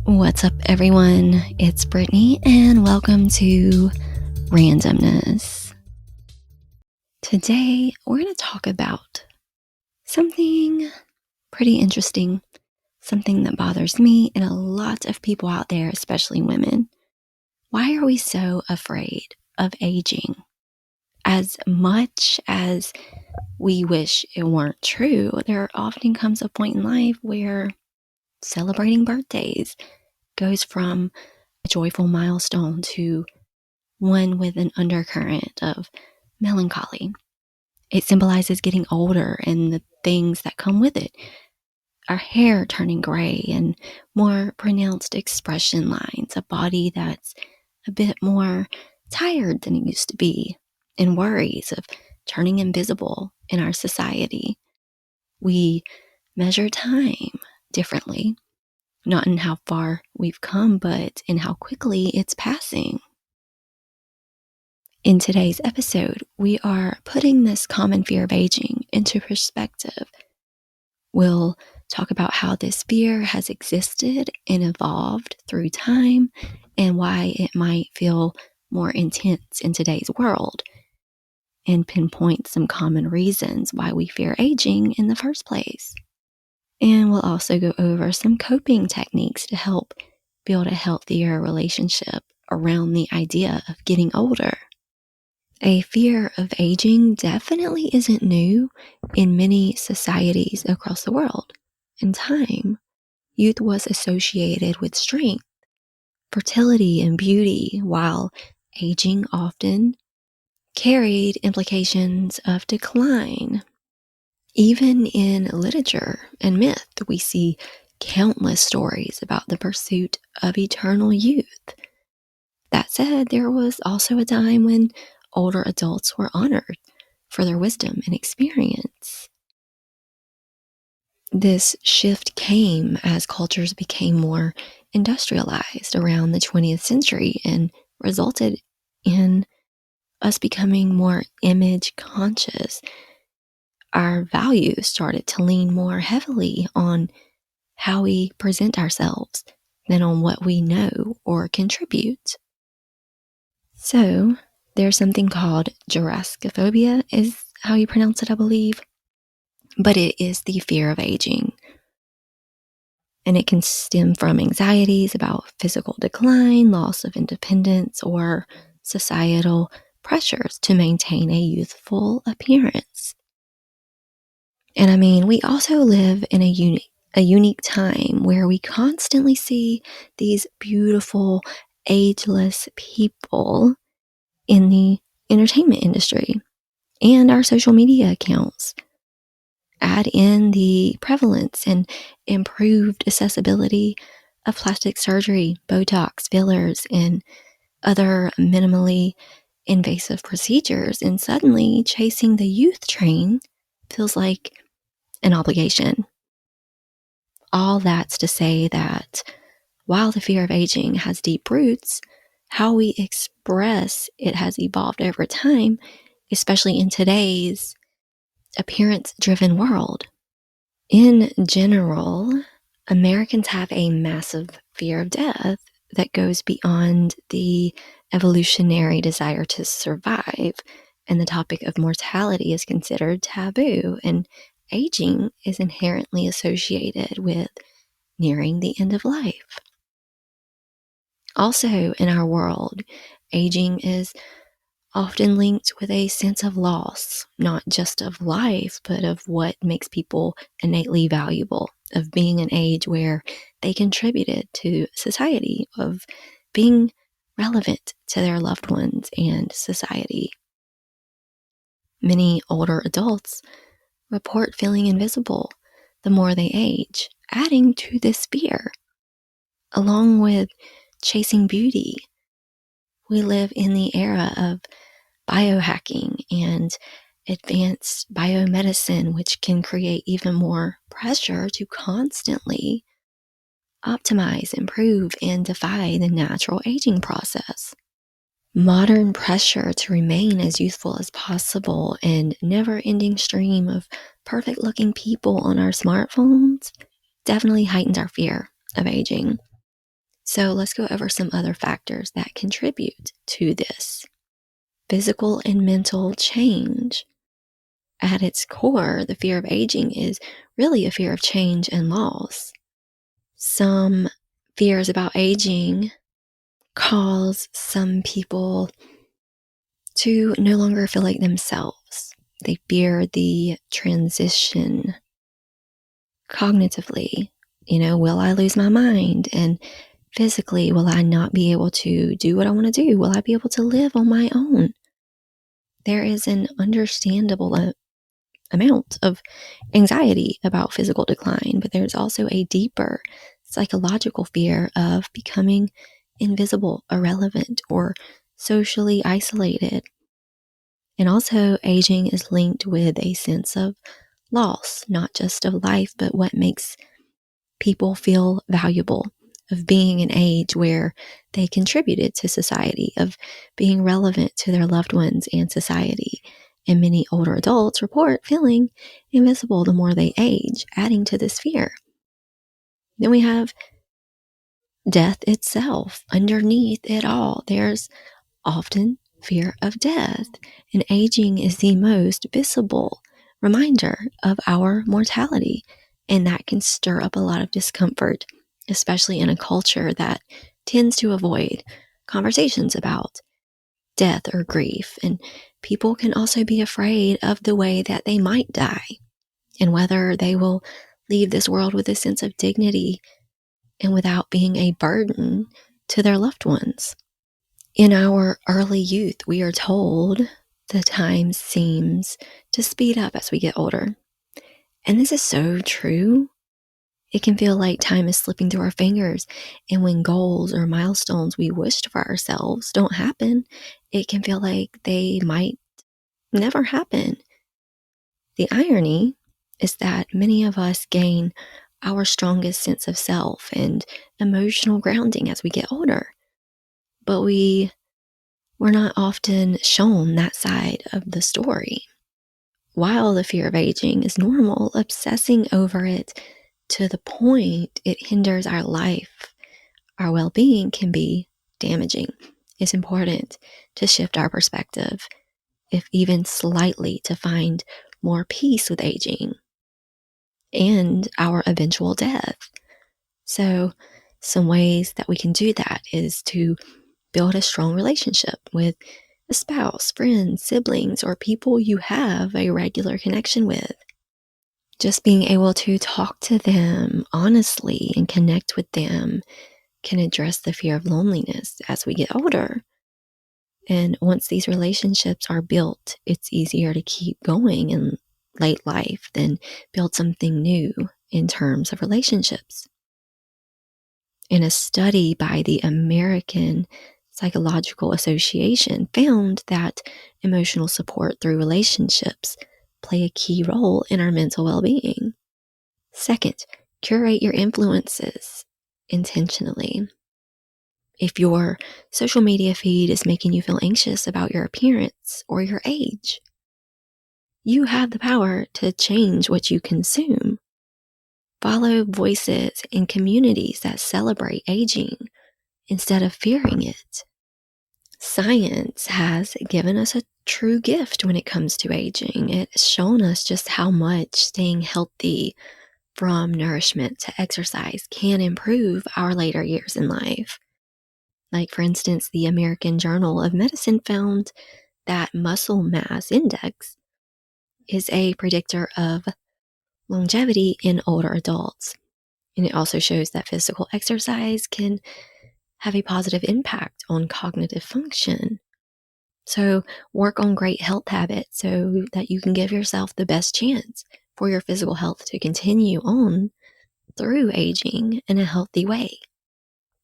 What's up, everyone? It's Brittany, and welcome to Randomness. Today, we're going to talk about something pretty interesting, something that bothers me and a lot of people out there, especially women. Why are we so afraid of aging? As much as we wish it weren't true, there often comes a point in life where celebrating birthdays goes from a joyful milestone to one with an undercurrent of melancholy. It symbolizes getting older and the things that come with it. Our hair turning gray and more pronounced expression lines, a body that's a bit more tired than it used to be, and worries of turning invisible in our society. We measure time differently, not in how far we've come, but in how quickly it's passing. In today's episode, we are putting this common fear of aging into perspective. We'll talk about how this fear has existed and evolved through time and why it might feel more intense in today's world, and pinpoint some common reasons why we fear aging in the first place. And we'll also go over some coping techniques to help build a healthier relationship around the idea of getting older. A fear of aging definitely isn't new in many societies across the world. In time, youth was associated with strength, fertility, and beauty, while aging often carried implications of decline. Even in literature and myth, we see countless stories about the pursuit of eternal youth. That said, there was also a time when older adults were honored for their wisdom and experience. This shift came as cultures became more industrialized around the 20th century and resulted in us becoming more image conscious. Our values started to lean more heavily on how we present ourselves than on what we know or contribute. So, there's something called Jurassicophobia, is how you pronounce it, I believe. But it is the fear of aging. And it can stem from anxieties about physical decline, loss of independence, or societal pressures to maintain a youthful appearance. And I mean, we also live in a unique time where we constantly see these beautiful, ageless people in the entertainment industry and our social media accounts. Add in the prevalence and improved accessibility of plastic surgery, Botox, fillers, and other minimally invasive procedures, and suddenly chasing the youth train feels like an obligation. All that's to say that while the fear of aging has deep roots, how we express it has evolved over time, especially in today's appearance-driven world. In general, Americans have a massive fear of death that goes beyond the evolutionary desire to survive, and the topic of mortality is considered taboo, and aging is inherently associated with nearing the end of life. Also, in our world, aging is often linked with a sense of loss, not just of life, but of what makes people innately valuable, of being an age where they contributed to society, of being relevant to their loved ones and society. Many older adults report feeling invisible the more they age, adding to this fear. Along with chasing beauty, we live in the era of biohacking and advanced biomedicine, which can create even more pressure to constantly optimize, improve, and defy the natural aging process. Modern pressure to remain as youthful as possible and never-ending stream of perfect-looking people on our smartphones definitely heightens our fear of aging. So let's go over some other factors that contribute to this. Physical and mental change. At its core, the fear of aging is really a fear of change and loss. Some fears about aging cause some people to no longer feel like themselves. They fear the transition cognitively. Will I lose my mind? And physically, will I not be able to do what I want to do? Will I be able to live on my own? There is an understandable amount of anxiety about physical decline, but there's also a deeper psychological fear of becoming invisible, irrelevant, or socially isolated. And also, aging is linked with a sense of loss, not just of life, but what makes people feel valuable, of being an age where they contributed to society, of being relevant to their loved ones and society. And many older adults report feeling invisible the more they age, adding to this fear. Then we have death itself. Underneath it all, there's often fear of death, and aging is the most visible reminder of our mortality, and that can stir up a lot of discomfort, especially in a culture that tends to avoid conversations about death or grief. And people can also be afraid of the way that they might die and whether they will leave this world with a sense of dignity and without being a burden to their loved ones. In our early youth, we are told the time seems to speed up as we get older. And this is so true. It can feel like time is slipping through our fingers. And when goals or milestones we wished for ourselves don't happen, it can feel like they might never happen. The irony is that many of us gain our strongest sense of self and emotional grounding as we get older. But we're not often shown that side of the story. While the fear of aging is normal, obsessing over it to the point it hinders our life, our well-being, can be damaging. It's important to shift our perspective, if even slightly, to find more peace with aging and our eventual death. So some ways that we can do that is to build a strong relationship with a spouse, friends, siblings, or people you have a regular connection with. Just being able to talk to them honestly and connect with them can address the fear of loneliness as we get older. And once these relationships are built, it's easier to keep going in late life than build something new in terms of relationships. In a study by the American Psychological Association found that emotional support through relationships play a key role in our mental well-being. Second, curate your influences intentionally. If your social media feed is making you feel anxious about your appearance or your age, you have the power to change what you consume. Follow voices and communities that celebrate aging instead of fearing it. Science has given us a true gift when it comes to aging. It's shown us just how much staying healthy, from nourishment to exercise, can improve our later years in life. Like, for instance, the American Journal of Medicine found that muscle mass index is a predictor of longevity in older adults. And it also shows that physical exercise can have a positive impact on cognitive function. So work on great health habits so that you can give yourself the best chance for your physical health to continue on through aging in a healthy way.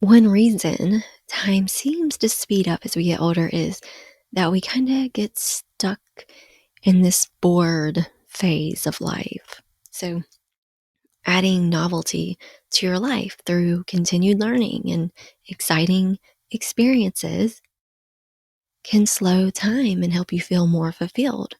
One reason time seems to speed up as we get older is that we kind of get stuck in this bored phase of life. So adding novelty to your life through continued learning and exciting experiences can slow time and help you feel more fulfilled.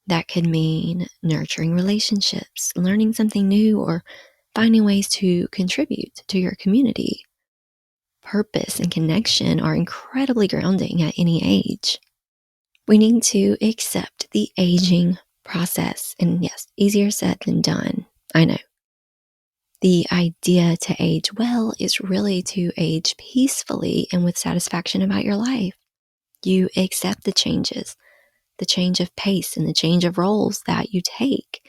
That could mean nurturing relationships, learning something new, or finding ways to contribute to your community. purpose and connection are incredibly grounding at any age. We need to accept the aging process. And yes, easier said than done. I know. The idea to age well is really to age peacefully and with satisfaction about your life. You accept the changes, the change of pace and the change of roles that you take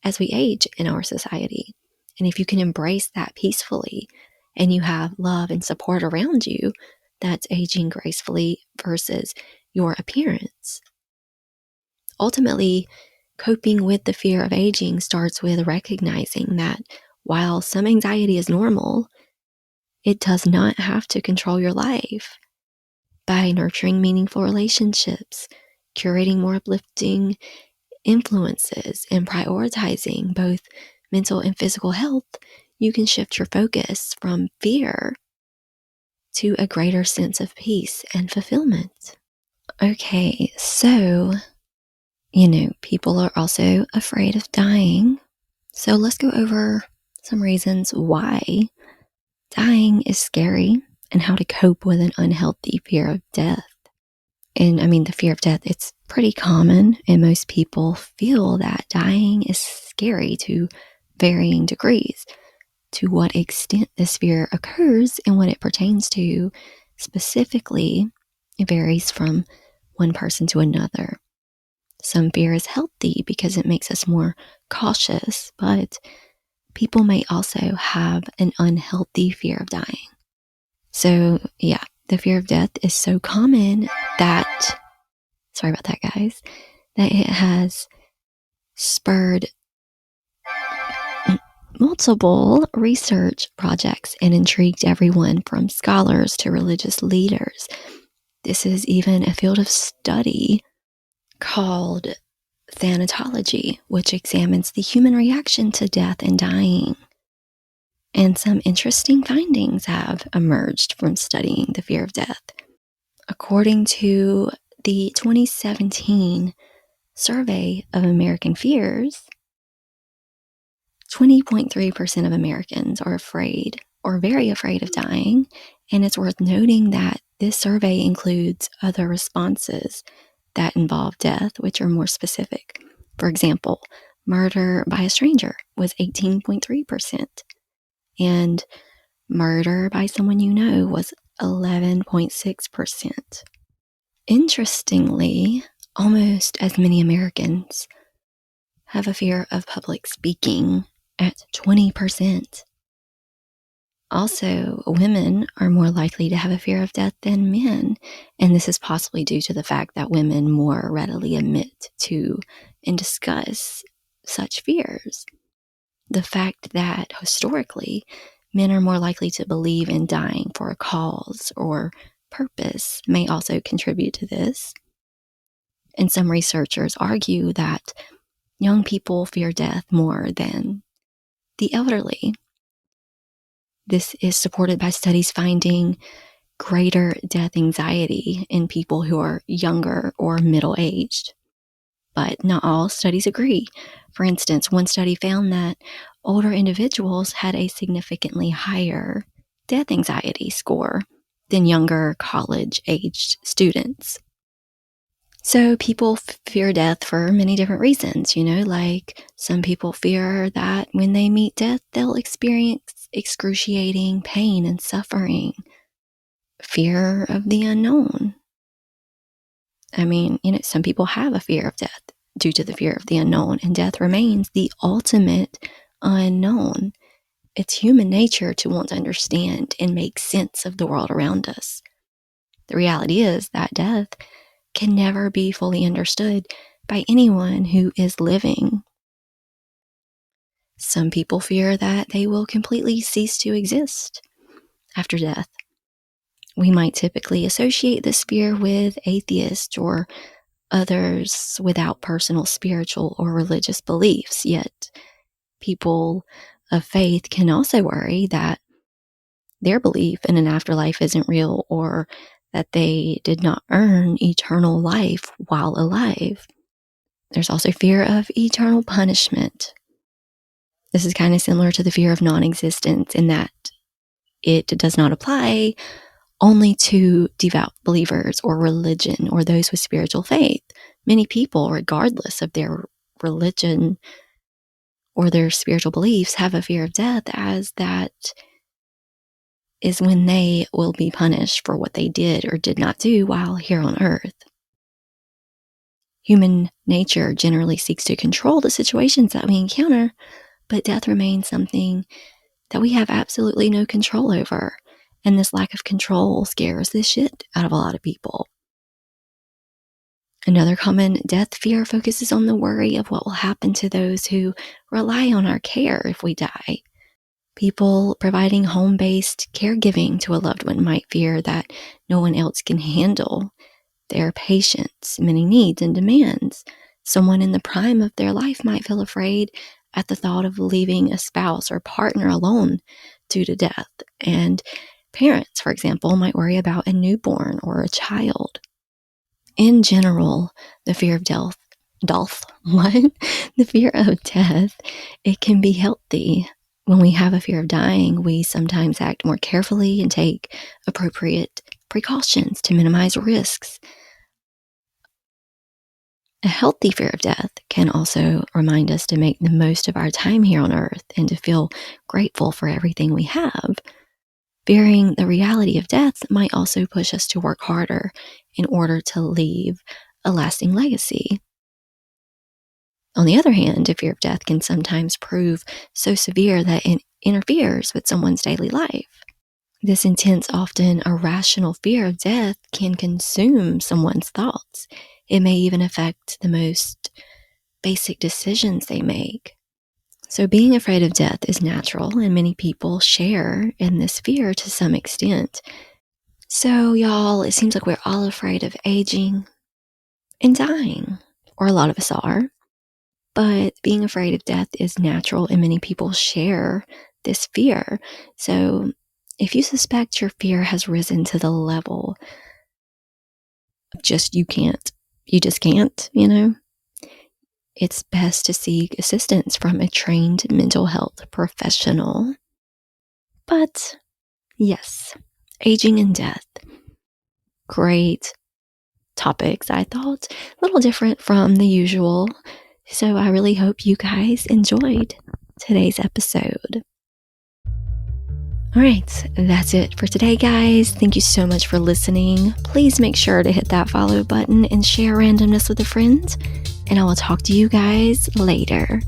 as we age in our society. And if you can embrace that peacefully and you have love and support around you, that's aging gracefully versus your appearance. Ultimately, coping with the fear of aging starts with recognizing that while some anxiety is normal, it does not have to control your life. By nurturing meaningful relationships, curating more uplifting influences, and prioritizing both mental and physical health, you can shift your focus from fear to a greater sense of peace and fulfillment. Okay, so, people are also afraid of dying. So let's go over some reasons why dying is scary and how to cope with an unhealthy fear of death. And the fear of death, it's pretty common, and most people feel that dying is scary to varying degrees. To what extent this fear occurs and what it pertains to specifically, it varies from one person to another. Some fear is healthy because it makes us more cautious, but people may also have an unhealthy fear of dying. So, yeah, the fear of death is so common that, sorry about that, guys, that it has spurred multiple research projects and intrigued everyone from scholars to religious leaders. This is even a field of study called thanatology, which examines the human reaction to death and dying. And some interesting findings have emerged from studying the fear of death. According to the 2017 survey of American fears, 20.3% of Americans are afraid or very afraid of dying, and it's worth noting that this survey includes other responses that involve death, which are more specific. For example, murder by a stranger was 18.3%, and murder by someone you know was 11.6%. Interestingly, almost as many Americans have a fear of public speaking at 20%. Also, women are more likely to have a fear of death than men, and this is possibly due to the fact that women more readily admit to and discuss such fears. The fact that historically, men are more likely to believe in dying for a cause or purpose may also contribute to this. And some researchers argue that young people fear death more than the elderly. This is supported by studies finding greater death anxiety in people who are younger or middle-aged. But not all studies agree. For instance, one study found that older individuals had a significantly higher death anxiety score than younger college-aged students. So people fear death for many different reasons, like some people fear that when they meet death, they'll experience excruciating pain and suffering. Fear of the unknown. Some people have a fear of death due to the fear of the unknown, and death remains the ultimate unknown. It's human nature to want to understand and make sense of the world around us. The reality is that death can never be fully understood by anyone who is living. Some people fear that they will completely cease to exist after death. We might typically associate this fear with atheists or others without personal spiritual or religious beliefs, yet people of faith can also worry that their belief in an afterlife isn't real or that they did not earn eternal life while alive. There's also fear of eternal punishment. This is kind of similar to the fear of non-existence in that it does not apply only to devout believers or religion or those with spiritual faith. Many people, regardless of their religion or their spiritual beliefs, have a fear of death, as that is when they will be punished for what they did or did not do while here on earth. Human nature generally seeks to control the situations that we encounter, but death remains something that we have absolutely no control over. And this lack of control scares the shit out of a lot of people. Another common death fear focuses on the worry of what will happen to those who rely on our care if we die. People providing home-based caregiving to a loved one might fear that no one else can handle their patient's many needs and demands. Someone in the prime of their life might feel afraid at the thought of leaving a spouse or partner alone due to death. And parents, for example, might worry about a newborn or a child. In general, the fear of death, the fear of death, it can be healthy. When we have a fear of dying, we sometimes act more carefully and take appropriate precautions to minimize risks. A healthy fear of death can also remind us to make the most of our time here on earth and to feel grateful for everything we have. Fearing the reality of death might also push us to work harder in order to leave a lasting legacy. On the other hand, a fear of death can sometimes prove so severe that it interferes with someone's daily life. This intense, often irrational fear of death can consume someone's thoughts. It may even affect the most basic decisions they make. So being afraid of death is natural, and many people share in this fear to some extent. So, y'all, it seems like we're all afraid of aging and dying, or a lot of us are. But being afraid of death is natural, and many people share this fear. So if you suspect your fear has risen to the level of just you just can't, it's best to seek assistance from a trained mental health professional. But yes, aging and death, great topics, I thought. A little different from the usual. So I really hope you guys enjoyed today's episode. All right, that's it for today, guys. Thank you so much for listening. Please make sure to hit that follow button and share randomness with a friend. And I will talk to you guys later.